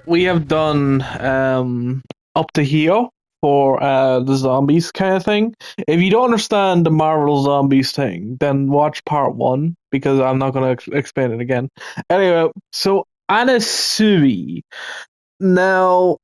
we have done up to here for the zombies kind of thing. If you don't understand the Marvel zombies thing, then watch part one because I'm not gonna explain it again. Anyway, so Anasui. Now,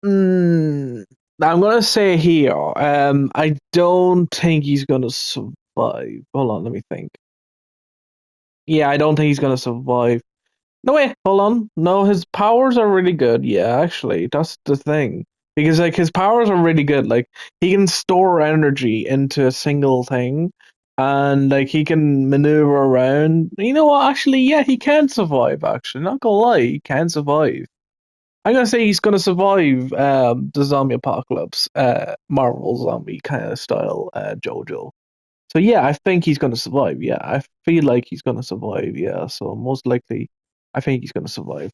mm, I'm gonna say here, I don't think he's gonna survive. Hold on, let me think. Yeah, I don't think he's gonna survive. No, wait, hold on. No, his powers are really good. Yeah, actually, that's the thing. Because like his powers are really good. Like he can store energy into a single thing, and like he can maneuver around. You know what? Actually, yeah, he can survive. Actually, not gonna lie, he can survive. I'm gonna say he's gonna survive the zombie apocalypse, Marvel zombie kind of style, Jojo. So yeah, I think he's gonna survive. Yeah, I feel like he's gonna survive. Yeah, so most likely, I think he's gonna survive.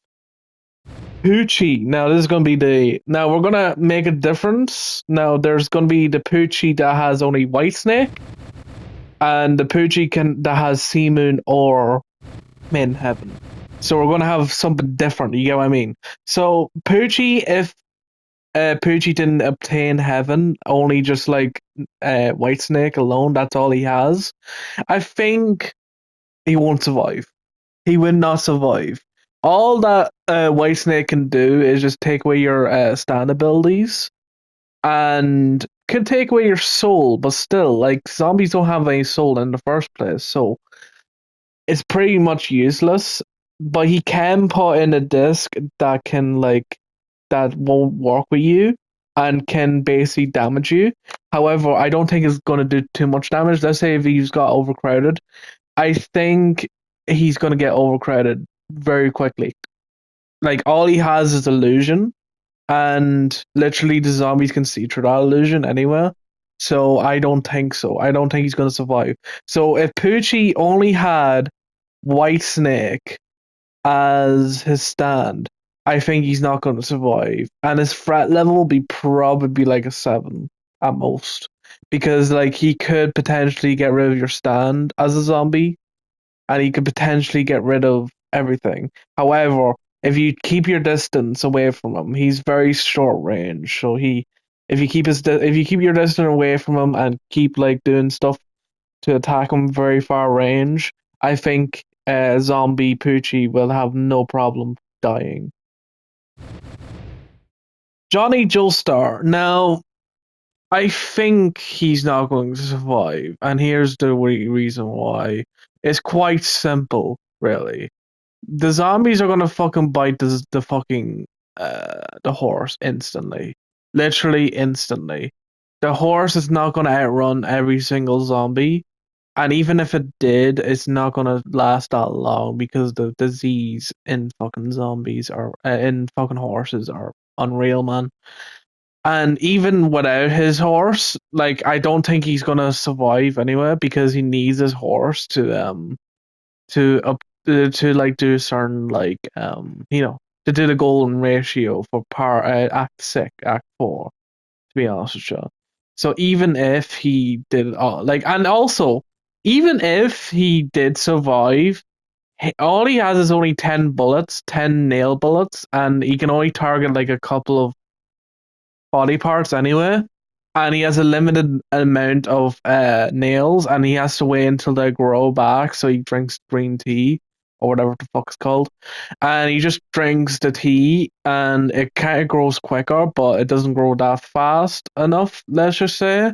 Poochie. Now this is gonna be the. Now we're gonna make a difference. Now there's gonna be the Poochie that has only White Snake, and the Poochie can that has Sea Moon or Main Heaven. So we're gonna have something different. You get what I mean? So Poochie, if Poochie didn't obtain Heaven, only just like White Snake alone, that's all he has. I think he won't survive. He will not survive. All that Whitesnake can do is just take away your stand abilities and can take away your soul, but still, like zombies don't have any soul in the first place, so it's pretty much useless. But he can put in a disc that can that won't work with you and can basically damage you. However, I don't think it's gonna do too much damage. Let's say if he's got overcrowded, I think he's gonna get overcrowded very quickly. Like all he has is illusion, and literally the zombies can see through that illusion anywhere. So I don't think so. I don't think he's gonna survive. So if Poochie only had White Snake as his stand, I think he's not gonna survive. And his threat level will be probably like a seven at most. Because like he could potentially get rid of your stand as a zombie and he could potentially get rid of everything. However, if you keep your distance away from him, he's very short range. So if you if you keep your distance away from him and keep like doing stuff to attack him very far range, I think zombie Poochie will have no problem dying. Johnny Joestar. Now, I think he's not going to survive, and here's the reason why. It's quite simple, really. The zombies are gonna fucking bite the fucking the horse instantly. Literally instantly. The horse is not gonna outrun every single zombie. And even if it did, it's not gonna last that long because the disease in fucking zombies or in fucking horses are unreal, man. And even without his horse, like I don't think he's gonna survive anyway because he needs his horse to up to like do certain to do the golden ratio for act six act four, to be honest with you. So even if he did and also even if he did survive, all he has is only 10 bullets, 10 nail bullets, and he can only target like a couple of body parts anyway. And he has a limited amount of nails, and he has to wait until they grow back. So he drinks green tea or whatever the fuck it's called, and he just drinks the tea, and it kind of grows quicker, but it doesn't grow that fast enough. Let's just say.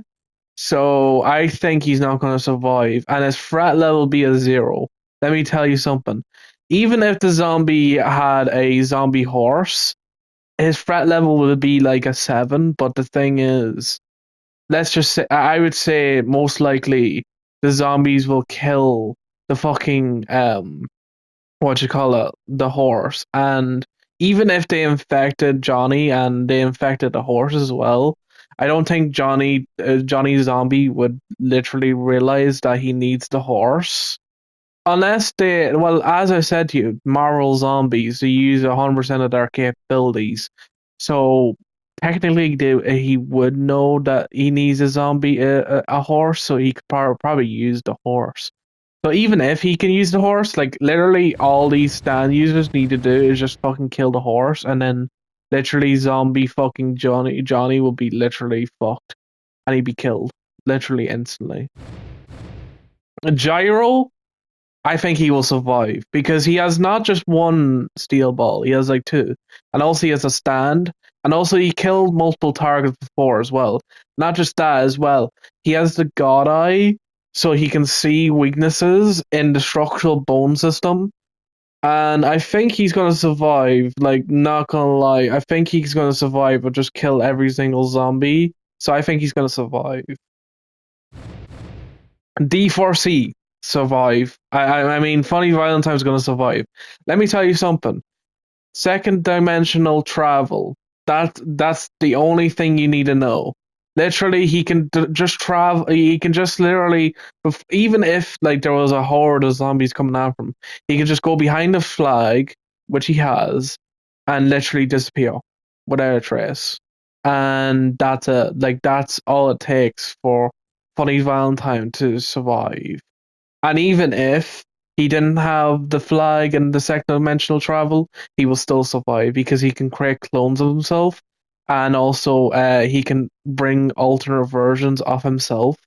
So I think he's not going to survive, and his threat level will be a zero. Let me tell you something. Even if the zombie had a zombie horse, his threat level would be like a seven. But the thing is, let's just say I would say most likely the zombies will kill the fucking what you call it, the horse. And even if they infected Johnny and they infected the horse as well, I don't think Johnny Zombie would literally realize that he needs the horse. Unless they, well, as I said to you, Marvel zombies, they use 100% of their capabilities. So technically, he would know that he needs a horse, so he could probably use the horse. So even if he can use the horse, like literally all these stand users need to do is just fucking kill the horse, and then literally zombie fucking Johnny will be literally fucked, and he'd be killed literally instantly. Gyro, I think he will survive because he has not just one steel ball, he has like two. And also he has a stand. And also he killed multiple targets before as well. Not just that as well. He has the god eye, so he can see weaknesses in the structural bone system. And I think he's gonna survive, like not gonna lie. I think he's gonna survive or just kill every single zombie. So I think he's gonna survive. D4C survive. I mean, Funny Valentine's gonna survive. Let me tell you something. Second dimensional travel. That's the only thing you need to know. Literally, he can just travel. He can just literally, even if like there was a horde of zombies coming after him, he can just go behind the flag, which he has, and literally disappear without a trace. And that's it. Like that's all it takes for Funny Valentine to survive. And even if he didn't have the flag and the second dimensional travel, he will still survive because he can create clones of himself, and also he can bring alternate versions of himself.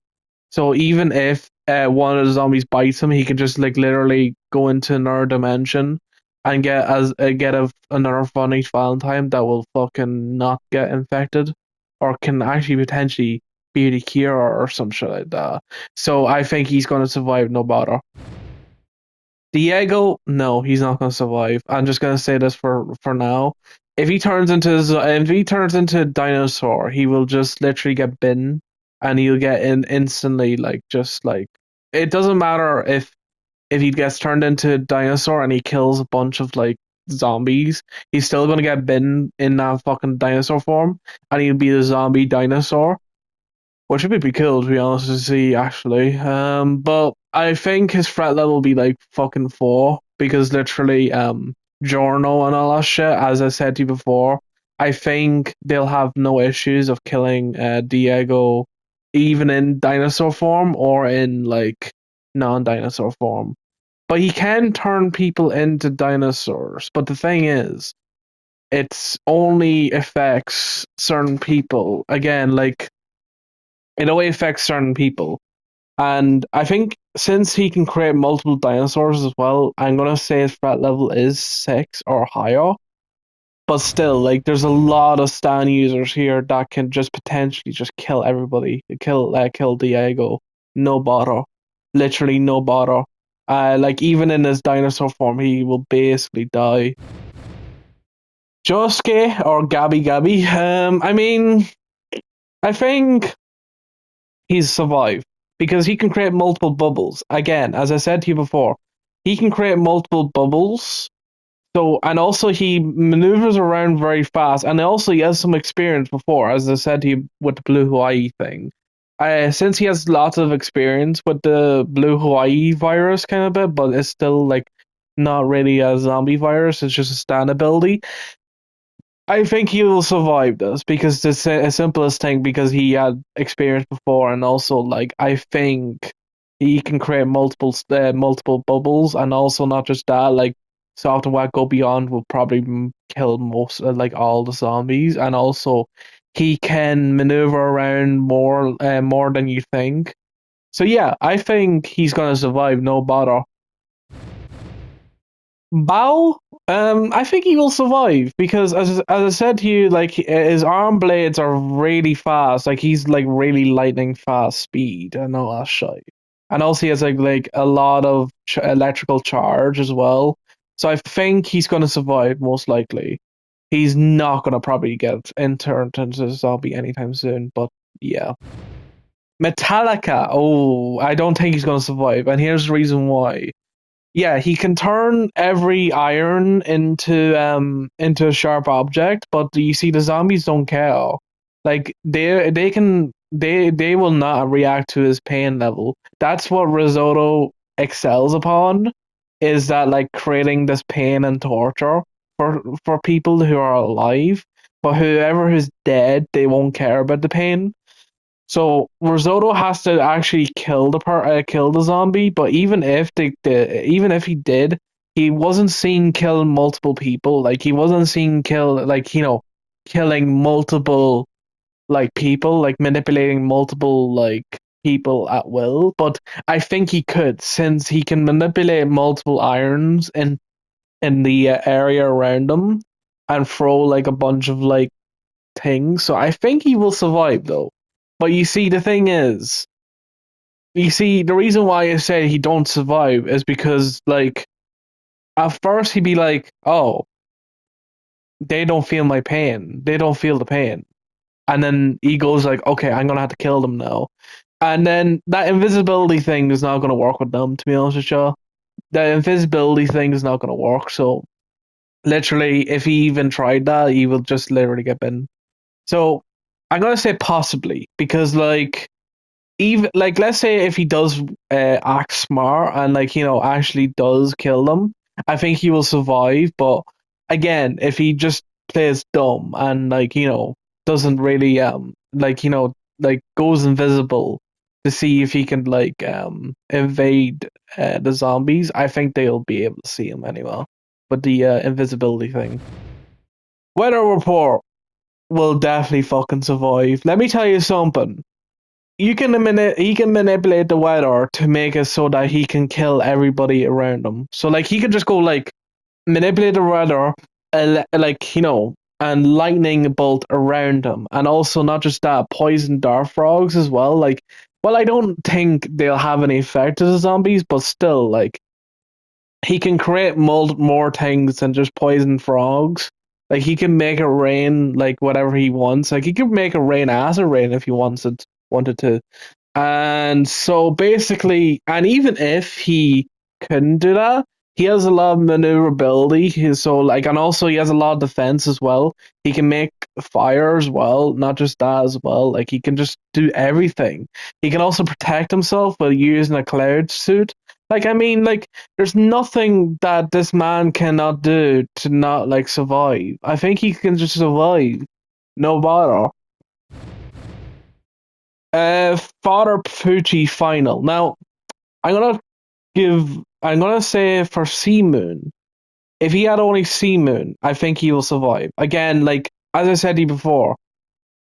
So even if one of the zombies bites him, he can just like literally go into another dimension and get another funny Valentine that will fucking not get infected, or can actually potentially be the cure or some shit like that. So I think he's gonna survive no matter. Diego, no, he's not gonna survive. I'm just gonna say this for now. If he turns into a dinosaur, he will just literally get bitten, and he'll get in instantly, like just like it doesn't matter if he gets turned into a dinosaur and he kills a bunch of like zombies, he's still gonna get bitten in that fucking dinosaur form, and he'll be the zombie dinosaur, which would be pretty cool to be honest to see actually. But I think his threat level will be like fucking four because literally Giorno and all that shit, as I said to you before, I think they'll have no issues of killing Diego even in dinosaur form or in like non-dinosaur form. But he can turn people into dinosaurs. But the thing is, it's only affects certain people. Again, like it only affects certain people. And I think since he can create multiple dinosaurs as well, I'm gonna say his threat level is six or higher. But still, like there's a lot of Stan users here that can just potentially just kill everybody. Kill Diego. No bother. Literally no bother. Like even in his dinosaur form he will basically die. Josuke or Gabby Gabby. I mean I think he's survived because he can create multiple bubbles. Again, as I said to you before, he can create multiple bubbles. So and also he maneuvers around very fast, and also he has some experience before, as I said to you with the Blue Hawaii thing. Since he has lots of experience with the Blue Hawaii virus kind of bit, but it's still like not really a zombie virus; it's just a stand ability. I think he will survive this because it's the simplest thing because he had experience before, and also like I think he can create multiple bubbles, and also not just that, like Soft and Whack Go Beyond will probably kill most like all the zombies, and also he can maneuver around more than you think. So yeah, I think he's gonna survive no bother. Bao, I think he will survive because, as I said to you, like his arm blades are really fast. Like he's like really lightning fast speed and all that shit. And also he has like a lot of electrical charge as well. So I think he's gonna survive most likely. He's not gonna probably get turned into a zombie anytime soon. But yeah, Metallica. Oh, I don't think he's gonna survive, and here's the reason why. Yeah, he can turn every iron into a sharp object, but you see the zombies don't care. Like they will not react to his pain level. That's what Risotto excels upon, is that like creating this pain and torture for people who are alive, but whoever is dead, they won't care about the pain. So Risotto has to actually kill the zombie, but even if he did, he wasn't seen kill multiple people. Like he wasn't seen kill killing multiple like people, like manipulating multiple like people at will. But I think he could, since he can manipulate multiple irons in the area around him and throw like a bunch of like things. So I think he will survive though. But you see, the thing is, you see, the reason why I say he don't survive is because like at first he'd be like, oh, they don't feel my pain. They don't feel the pain. And then he goes like, okay, I'm gonna have to kill them now. And then that invisibility thing is not gonna work with them, to be honest with you. The invisibility thing is not gonna work. So literally, if he even tried that, he will just literally get bitten. So I'm gonna say possibly because like even like let's say if he does act smart and like actually does kill them, I think he will survive. But again, if he just plays dumb and like doesn't really like goes invisible to see if he can like invade the zombies, I think they'll be able to see him anyway. But the invisibility thing, weather report will definitely fucking survive. Let me tell you something. He can manipulate the weather to make it so that he can kill everybody around him. So like he can just go like manipulate the weather, like and lightning bolt around him, and also not just that, poison dart frogs as well. Like, well, I don't think they'll have any effect to the zombies, but still, like he can create more things than just poison frogs. Like he can make it rain like whatever he wants. Like he could make it rain acid rain if he wanted to. And so basically, and even if he couldn't do that, he has a lot of maneuverability. So like, and also he has a lot of defense as well. He can make fire as well, not just that as well. Like he can just do everything. He can also protect himself by using a cloud suit. Like I mean, like there's nothing that this man cannot do to not like survive. I think he can just survive, no matter. Father Pucci final. Now, I'm gonna I'm gonna say for Sea Moon, if he had only Sea Moon, I think he will survive. Again, like, as I said to you before,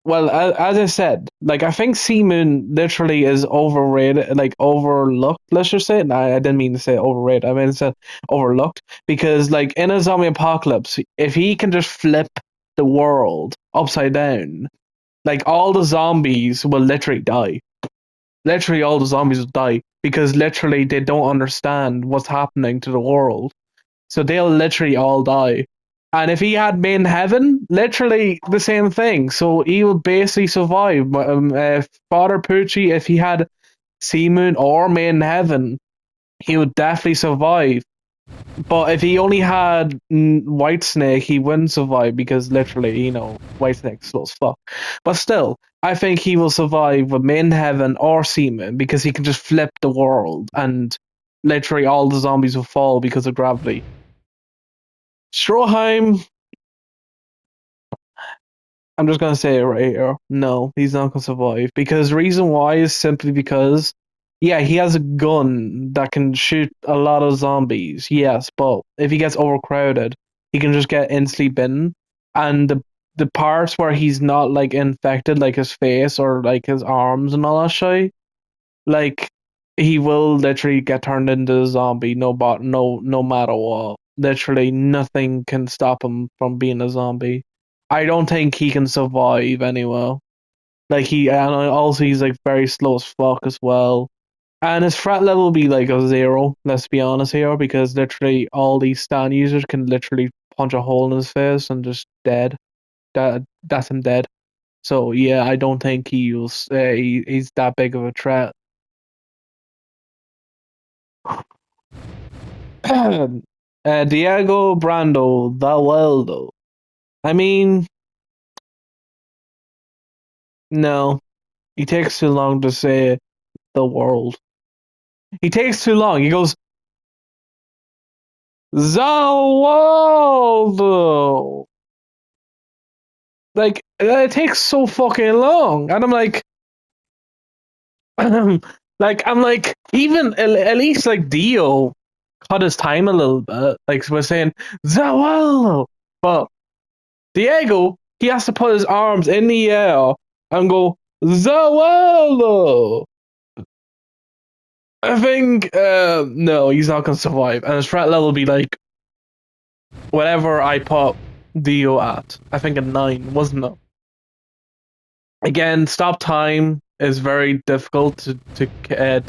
well, as I said, like, I think Sea Moon literally is overrated, like, overlooked, let's just say. No, I didn't mean to say overrated, I mean to say overlooked, because, like, in a zombie apocalypse, if he can just flip the world upside down, like, all the zombies will literally die. Literally all the zombies will die because literally they don't understand what's happening to the world. So they'll literally all die. And if he had Main Heaven, literally the same thing. So he will basically survive. Father Pucci, if he had Sea Moon or Main Heaven, he would definitely survive. But if he only had White Snake, he wouldn't survive because literally, White Snake's slow as fuck. But still, I think he will survive with Main Heaven or Seaman because he can just flip the world and literally all the zombies will fall because of gravity. Stroheim, I'm just gonna say it right here. No, he's not gonna survive because the reason why is simply because, yeah, he has a gun that can shoot a lot of zombies. Yes, but if he gets overcrowded, he can just get instantly bitten. And the parts where he's not like infected, like his face or like his arms and all that shit, like he will literally get turned into a zombie. No matter what. Literally nothing can stop him from being a zombie. I don't think he can survive anyway. Like and also he's like very slow as fuck as well. And his threat level will be like a zero, let's be honest here, because literally all these stand users can literally punch a hole in his face and just dead. That's him dead. So yeah, I don't think he's that big of a threat. Diego Brando, the Weldo. I mean, no, he takes too long to say the world. He takes too long. He goes, Zawaldo. Like, it takes so fucking long. And I'm like, Like I'm like even at least like Dio cut his time a little bit. Like we're saying Zawalo, but Diego he has to put his arms in the air and go Zawalo. I think no, he's not gonna survive, and his threat level will be like whatever I put Dio at. I think a 9, wasn't it? Again, stop time is very difficult to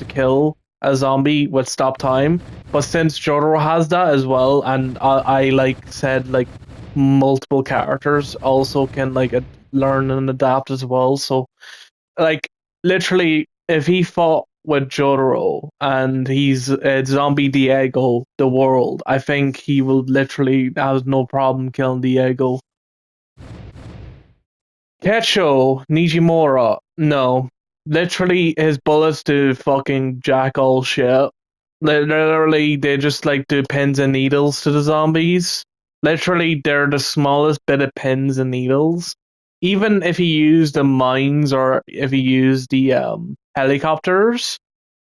kill a zombie with stop time. But since Jojo has that as well, and I like said like multiple characters also can like learn and adapt as well. So like literally, if he fought with Jotaro and he's zombie Diego the world, I think he will literally has no problem killing Diego. Kecho Nijimura, no. Literally, his bullets do fucking jack all shit. Literally, they just like do pins and needles to the zombies. Literally, they're the smallest bit of pins and needles. Even if he used the mines or if he used the helicopters,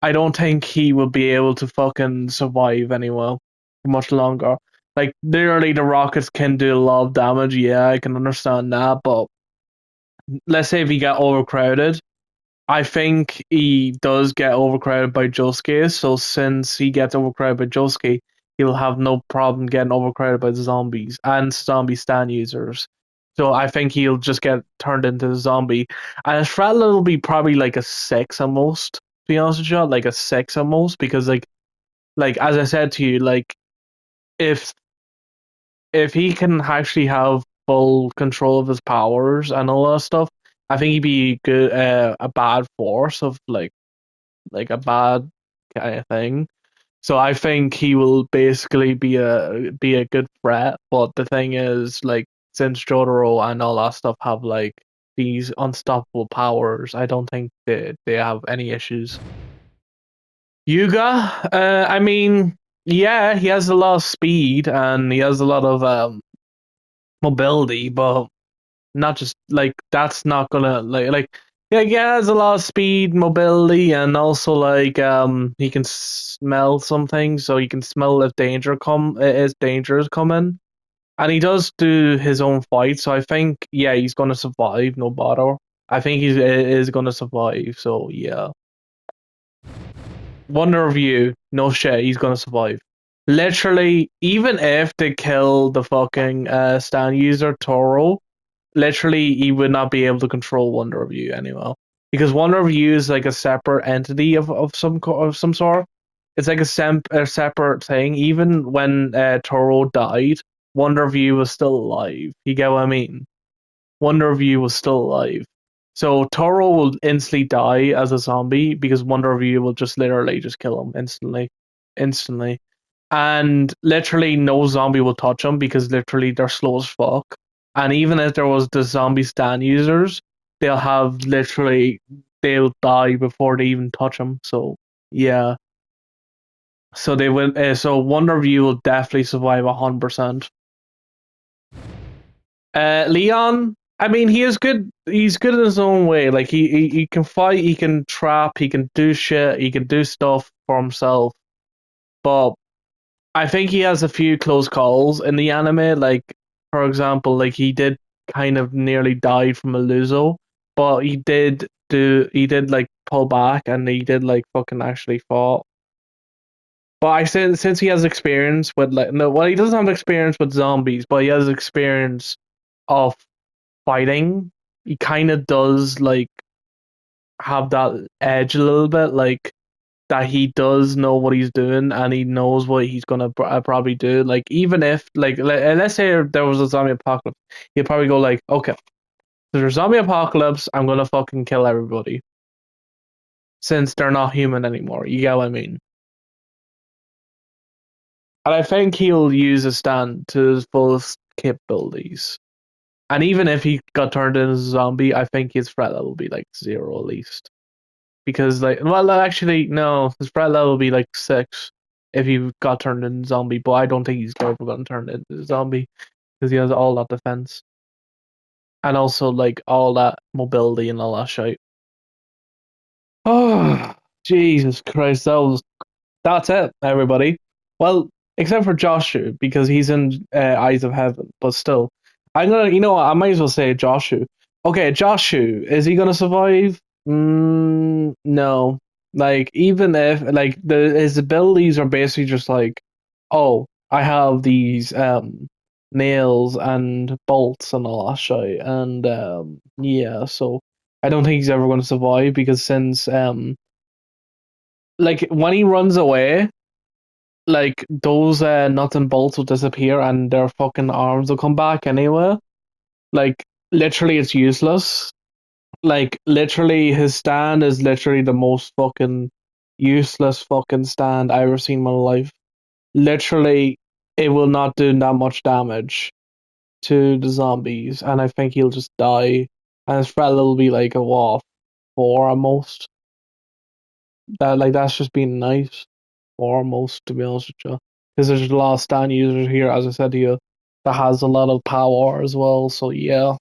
I don't think he will be able to fucking survive anywhere for much longer. Like, literally, the rockets can do a lot of damage. Yeah, I can understand that, but let's say if he got overcrowded, I think he does get overcrowded by Josuke. So since he gets overcrowded by Josuke, he'll have no problem getting overcrowded by the zombies and zombie stand users. So I think he'll just get turned into a zombie. And his threat level will be probably like a 6 at most, to be honest with you, like a 6 at most, because like as I said to you, like if he can actually have full control of his powers and all that stuff, I think he'd be good a bad force of like a bad kind of thing. So I think he will basically be a good threat. But the thing is, like since Jotaro and all that stuff have like these unstoppable powers, I don't think they have any issues. Yuga, I mean, yeah, he has a lot of speed and he has a lot of mobility, but not just like that's not gonna yeah, he has a lot of speed, mobility, and also like he can smell something, so he can smell if danger is coming, and he does do his own fight. So I think yeah, he's gonna survive no matter. I think he is gonna survive. So yeah, Wonder Review, no shit, he's gonna survive. Literally, even if they kill the fucking stand user Toro, literally he would not be able to control Wonder Review anymore because Wonder Review is like a separate entity of some sort. It's like a separate thing. Even when Toro died, Wonder Review was still alive. You get what I mean? Wonder Review was still alive. So Toro will instantly die as a zombie because Wonder Review will just literally just kill him instantly. And literally no zombie will touch them because literally they're slow as fuck. And even if there was the zombie stand users, they'll die before they even touch them. So yeah, so they will. So Wonder View will definitely survive 100%. Leon, I mean, he is good. He's good in his own way. Like he can fight, he can trap, he can do shit, he can do stuff for himself. But I think he has a few close calls in the anime. Like, for example, like he did kind of nearly died from a Luzo, but he did like pull back and he did like fucking actually fought. But I said since he has experience with like no, well he doesn't have experience with zombies, but he has experience of fighting. He kind of does like have that edge a little bit, like that he does know what he's doing and he knows what he's gonna probably do. Like even if let's say there was a zombie apocalypse, he'd probably go like, okay, there's a zombie apocalypse, I'm gonna fucking kill everybody since they're not human anymore. You get what I mean? And I think he'll use a stand to his fullest capabilities. And even if he got turned into a zombie, I think his threat level will be like 0 at least. Because like well actually no, his threat level will be like 6 if he got turned into zombie, but I don't think he's ever gonna turn into a zombie because he has all that defense and also like all that mobility and all that shit. Jesus Christ, that's it, everybody. Well, except for Joshua because he's in Eyes of Heaven, but still, I'm gonna. You know what? I might as well say Joshua. Okay, Joshua, is he gonna survive? No. Like even if like his abilities are basically just like, oh, I have these nails and bolts and all that shit, and yeah, so I don't think he's ever gonna survive because since like when he runs away, like those nuts and bolts will disappear and their fucking arms will come back anyway. Like literally, it's useless. Like literally, his stand is literally the most fucking useless fucking stand I ever seen in my life. Literally, it will not do that much damage to the zombies, and I think he'll just die. And his fella will be like a what, four almost. That's just being nice. Foremost, to be honest with you. Because there's a lot of stand users here, as I said to you, that has a lot of power as well. So yeah.